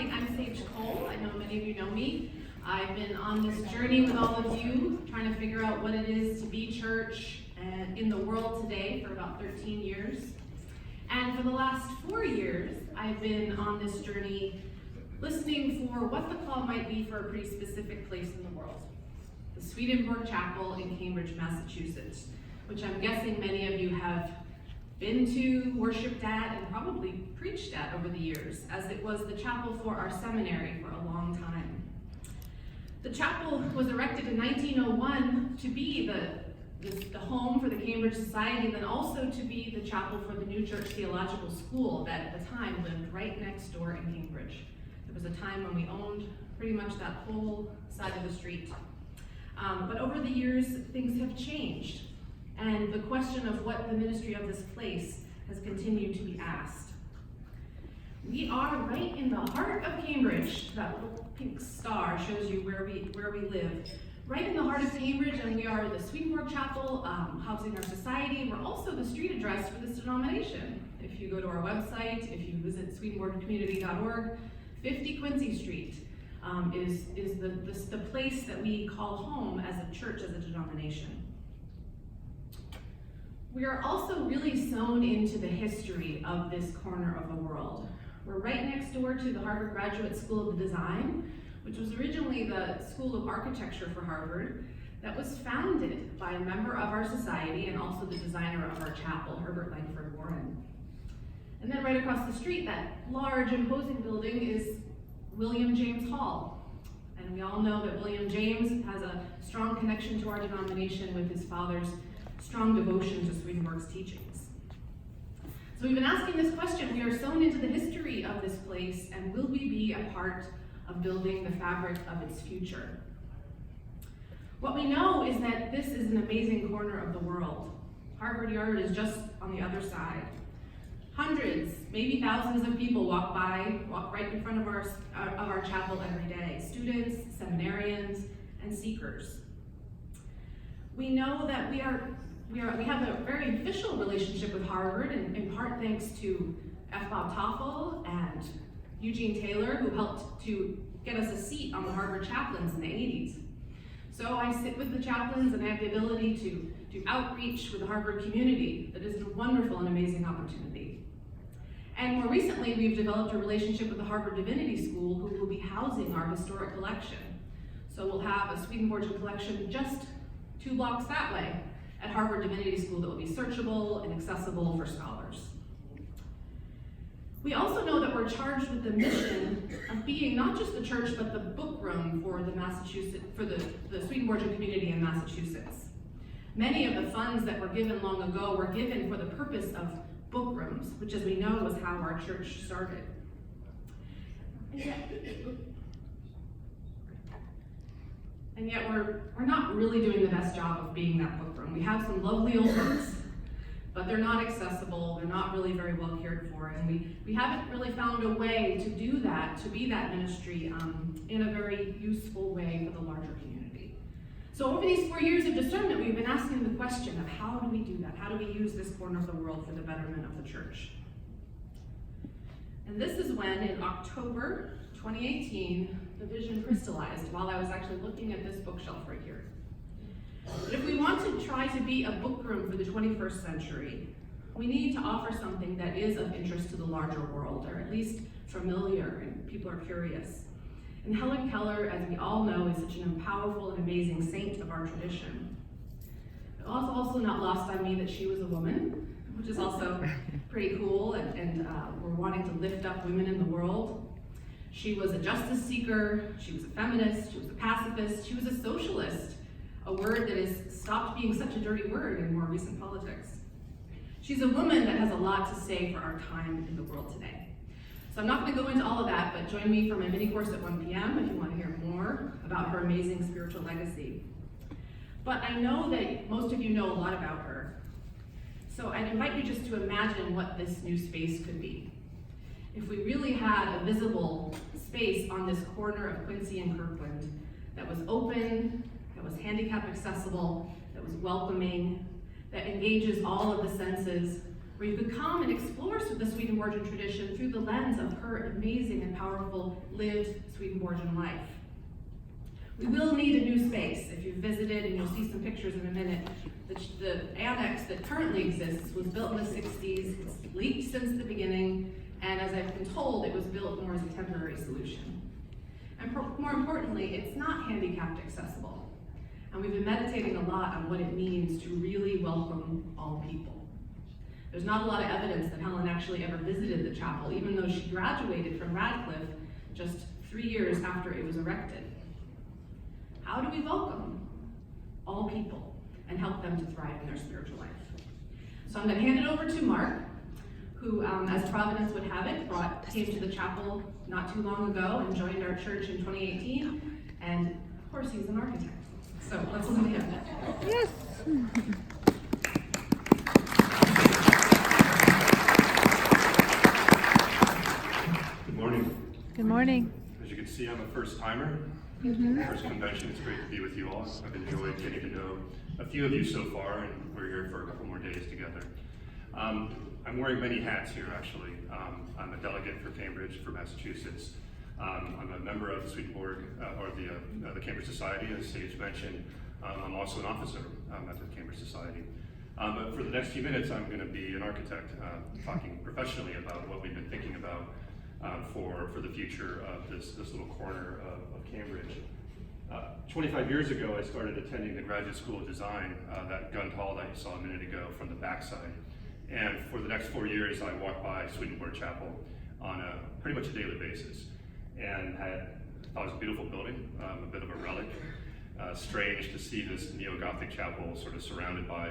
morning. I'm Sage Cole. I know many of you know me. I've been on this journey with all of you, trying to figure out what it is to be church in the world today for about 13 years. And for the last 4 years, I've been on this journey listening for what the call might be for a pretty specific place in the world. The Swedenborg Chapel in Cambridge, Massachusetts, which I'm guessing many of you have been to, worshipped at, and probably preached at over the years, as it was the chapel for our seminary for a long time. The chapel was erected in 1901 to be the home for the Cambridge Society, and then also to be the chapel for the New Church Theological School that at the time lived right next door in Cambridge. There was a time when we owned pretty much that whole side of the street. But over the years, things have changed. And the question of what the ministry of this place has continued to be asked. We are right in the heart of Cambridge. That little pink star shows you where we live. Right in the heart of Cambridge, and we are the Swedenborg Chapel, housing our society. We're also the street address for this denomination. If you go to our website, if you visit swedenborgcommunity.org, 50 Quincy Street is the place that we call home as a church, as a denomination. We are also really sewn into the history of this corner of the world. We're right next door to the Harvard Graduate School of Design, which was originally the School of Architecture for Harvard, that was founded by a member of our society and also the designer of our chapel, Herbert Langford Warren. And then right across the street, that large, imposing building is William James Hall. And we all know that William James has a strong connection to our denomination with his father's strong devotion to Swedenborg's teachings. So we've been asking this question. We are sewn into the history of this place, and will we be a part of building the fabric of its future? What we know is that this is an amazing corner of the world. Harvard Yard is just on the other side. Hundreds, maybe thousands of people walk right in front of our chapel every day. Students, seminarians, and seekers. We know that we have a very official relationship with Harvard, in part thanks to F. Bob Toffel and Eugene Taylor, who helped to get us a seat on the Harvard chaplains in the 80s. So I sit with the chaplains and I have the ability to do outreach with the Harvard community. That is a wonderful and amazing opportunity. And more recently, we've developed a relationship with the Harvard Divinity School, who will be housing our historic collection. So we'll have a Swedenborgian collection just 2 blocks that way at Harvard Divinity School that will be searchable and accessible for scholars. We also know that we're charged with the mission of being not just the church, but the book room for the Swedenborgian community in Massachusetts. Many of the funds that were given long ago were given for the purpose of book rooms, which, as we know, was how our church started. And yet we're not really doing the best job of being that book room. We have some lovely old books, but they're not accessible, they're not really very well cared for, and we haven't really found a way to do that, to be that ministry in a very useful way for the larger community. So over these 4 years of discernment, we've been asking the question of how do we do that? How do we use this corner of the world for the betterment of the church? And this is when, in October 2018, the vision crystallized while I was actually looking at this bookshelf right here. But if we want to try to be a book room for the 21st century, we need to offer something that is of interest to the larger world, or at least familiar, and people are curious. And Helen Keller, as we all know, is such an powerful and amazing saint of our tradition. It was also not lost on me that she was a woman, which is also pretty cool, and we're wanting to lift up women in the world. She was a justice seeker, she was a feminist, she was a pacifist, she was a socialist, a word that has stopped being such a dirty word in more recent politics. She's a woman that has a lot to say for our time in the world today. So I'm not going to go into all of that, but join me for my mini course at 1 p.m. if you want to hear more about her amazing spiritual legacy. But I know that most of you know a lot about her. So I'd invite you just to imagine what this new space could be. If we really had a visible space on this corner of Quincy and Kirkland that was open, that was handicap accessible, that was welcoming, that engages all of the senses, where you could come and explore the Swedenborgian tradition through the lens of her amazing and powerful lived Swedenborgian life. We will need a new space. If you've visited, and you'll see some pictures in a minute, the annex that currently exists was built in the 60s, it's leaked since the beginning, and as I've been told, it was built more as a temporary solution. And more importantly, it's not handicapped accessible. And we've been meditating a lot on what it means to really welcome all people. There's not a lot of evidence that Helen actually ever visited the chapel, even though she graduated from Radcliffe just 3 years after it was erected. How do we welcome all people and help them to thrive in their spiritual life? So I'm going to hand it over to Mark, who, as Providence would have it, came to the chapel not too long ago and joined our church in 2018. And of course, he's an architect. So let's listen to him. Yes. Good morning. Good morning. As you can see, I'm a first timer. First convention. It's great to be with you all. I've enjoyed getting to know a few of you so far, and we're here for a couple more days together. I'm wearing many hats here, actually. I'm a delegate for Cambridge, for Massachusetts. I'm a member of the Swedenborg, or the Cambridge Society, as Sage mentioned. I'm also an officer at the Cambridge Society. But for the next few minutes, I'm going to be an architect, talking professionally about what we've been thinking about for the future of this little corner of Cambridge. 25 years ago, I started attending the Graduate School of Design, that Gund Hall that you saw a minute ago from the backside. And for the next 4 years, I walked by Swedenborg Chapel on a pretty much a daily basis, and thought it was a beautiful building, a bit of a relic. Strange to see this neo-Gothic chapel sort of surrounded by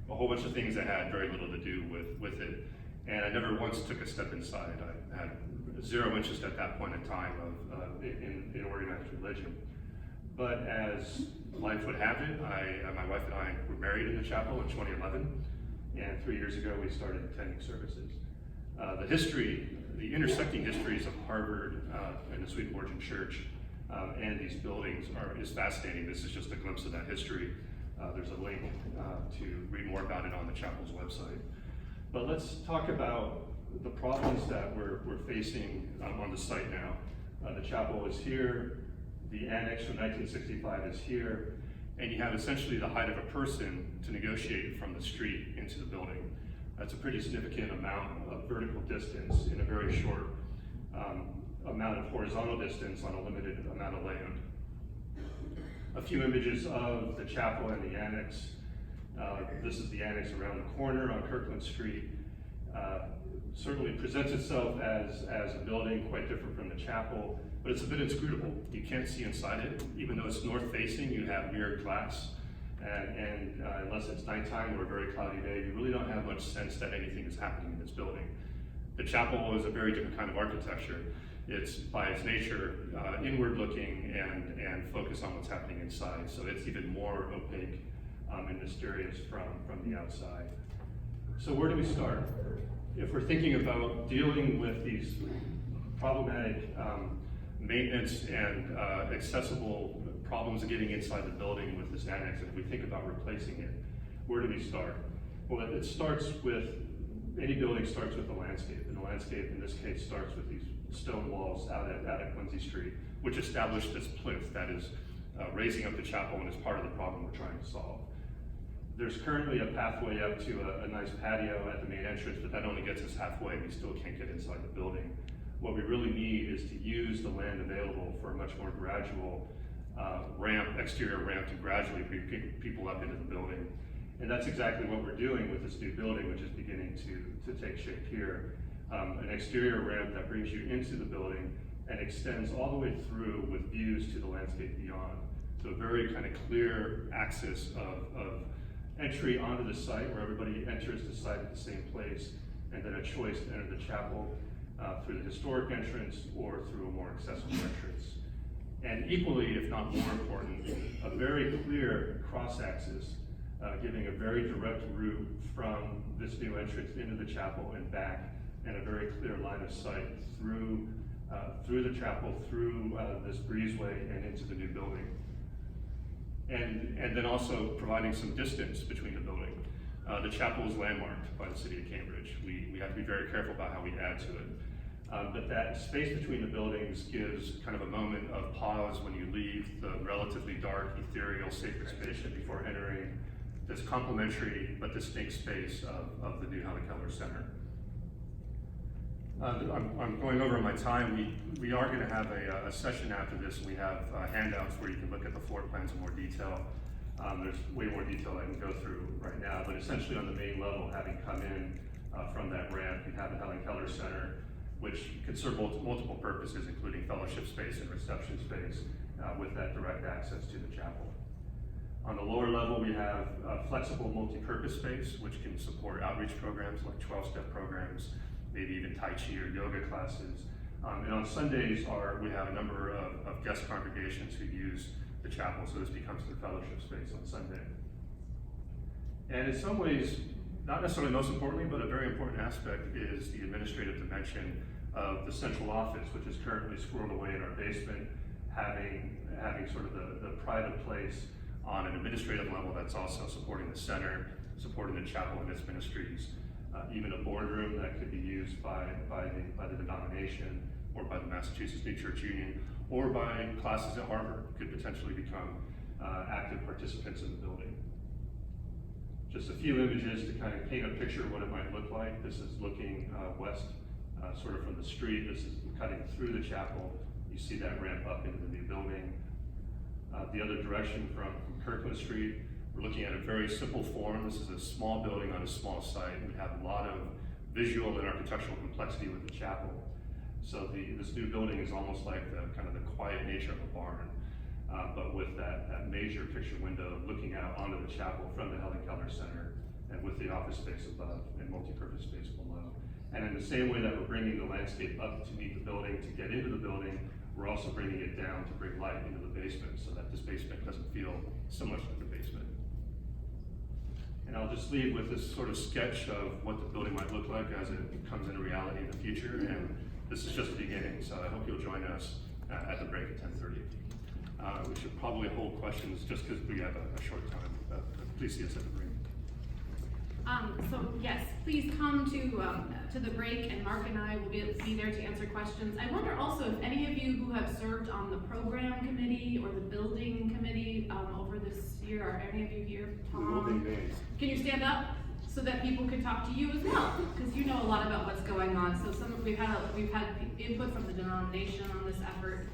a whole bunch of things that had very little to do with it. And I never once took a step inside. I had zero interest at that point in time in organized religion. But as life would have it, my wife and I were married in the chapel in 2011, and 3 years ago we started attending services. The intersecting histories of Harvard and the Swedenborgian Church and these buildings is fascinating. This is just a glimpse of that history. There's a link to read more about it on the chapel's website. But let's talk about the problems that we're facing on the site now. The chapel is here, the annex from 1965 is here, and you have essentially the height of a person to negotiate from the street into the building. That's a pretty significant amount of vertical distance in a very short amount of horizontal distance on a limited amount of land. A few images of the chapel and the annex. This is the annex around the corner on Kirkland Street. Certainly presents itself as a building quite different from the chapel, but it's a bit inscrutable. You can't see inside it. Even though it's north facing, you have mirrored glass. And unless it's nighttime or a very cloudy day, you really don't have much sense that anything is happening in this building. The chapel is a very different kind of architecture. It's by its nature inward looking and focused on what's happening inside. So it's even more opaque and mysterious from the outside. So where do we start? If we're thinking about dealing with these problematic maintenance and accessible problems of getting inside the building with this annex, and if we think about replacing it, where do we start? Well, it starts with, any building starts with the landscape, and the landscape in this case starts with these stone walls out at Quincy Street, which established this plinth that is raising up the chapel and is part of the problem we're trying to solve. There's currently a pathway up to a nice patio at the main entrance, but that only gets us halfway. We still can't get inside the building. What we really need is to use the land available for a much more gradual exterior ramp to gradually bring people up into the building. And that's exactly what we're doing with this new building, which is beginning to take shape here. An exterior ramp that brings you into the building and extends all the way through with views to the landscape beyond. So a very kind of clear axis of entry onto the site where everybody enters the site at the same place, and then a choice to enter the chapel through the historic entrance or through a more accessible entrance. And equally, if not more important, a very clear cross-axis giving a very direct route from this new entrance into the chapel and back, and a very clear line of sight through the chapel, through this breezeway and into the new building. And then also providing some distance between the building. The chapel is landmarked by the city of Cambridge. We have to be very careful about how we add to it. But that space between the buildings gives kind of a moment of pause when you leave the relatively dark, ethereal, sacred space before entering this complementary but distinct space of the new Helen Keller Center. I'm going over my time. We are going to have a session after this, and we have handouts where you can look at the floor plans in more detail. There's way more detail I can go through right now, but essentially on the main level, having come in from that ramp, you have the Helen Keller Center, which could serve multiple purposes, including fellowship space and reception space, with that direct access to the chapel. On the lower level, we have flexible multi-purpose space, which can support outreach programs like 12-step programs, maybe even Tai Chi or yoga classes. And on Sundays, we have a number of guest congregations who use the chapel, so this becomes the fellowship space on Sunday. And in some ways, not necessarily most importantly, but a very important aspect is the administrative dimension of the central office, which is currently squirreled away in our basement, having sort of the private place on an administrative level that's also supporting the center, supporting the chapel and its ministries, even a boardroom that could be used by the denomination or by the Massachusetts New Church Union, or by classes at Harvard could potentially become active participants in the building. Just a few images to kind of paint a picture of what it might look like. This is looking west, sort of from the street. This is cutting through the chapel. You see that ramp up into the new building. The other direction from Kirkland Street, we're looking at a very simple form. This is a small building on a small site. We have a lot of visual and architectural complexity with the chapel. So this new building is almost like the kind of the quiet nature of a barn, but with that major picture window looking out onto the chapel from the Helen Keller Center, and with the office space above and multi-purpose space below. And in the same way that we're bringing the landscape up to meet the building, to get into the building, we're also bringing it down to bring light into the basement so that this basement doesn't feel so much like the basement. And I'll just leave with this sort of sketch of what the building might look like as it comes into reality in the future. And this is just the beginning, so I hope you'll join us at the break at 10:30. We should probably hold questions just because we have a short time. Please see us at the break. So yes, please come to the break, and Mark and I will be there to answer questions. I wonder also if any of you who have served on the program committee or the building committee over this year, are any of you here? Tom, can you stand up so that people can talk to you as well? Because you know a lot about what's going on. So we've had input from the denomination on this effort.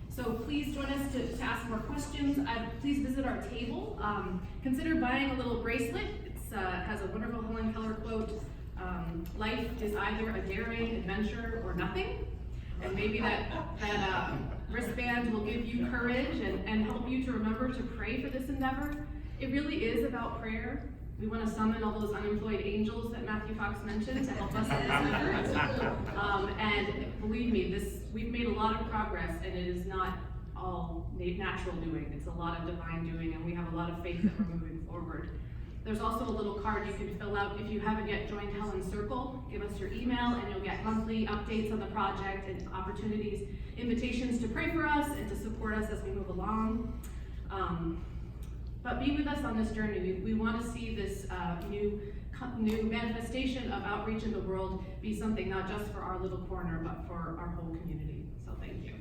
So please join us to ask more questions. Please visit our table. Consider buying a little bracelet. It has a wonderful Helen Keller quote, life is either a daring adventure or nothing. And maybe that wristband will give you courage and help you to remember to pray for this endeavor. It really is about prayer. We want to summon all those unemployed angels that Matthew Fox mentioned to help us in this effort. And believe me, we've made a lot of progress, and it is not all natural doing. It's a lot of divine doing, and we have a lot of faith that we're moving forward. There's also a little card you can fill out if you haven't yet joined Helen's Circle. Give us your email, and you'll get monthly updates on the project and opportunities, invitations to pray for us and to support us as we move along. But be with us on this journey. We want to see this new manifestation of outreach in the world be something not just for our little corner, but for our whole community. So thank you.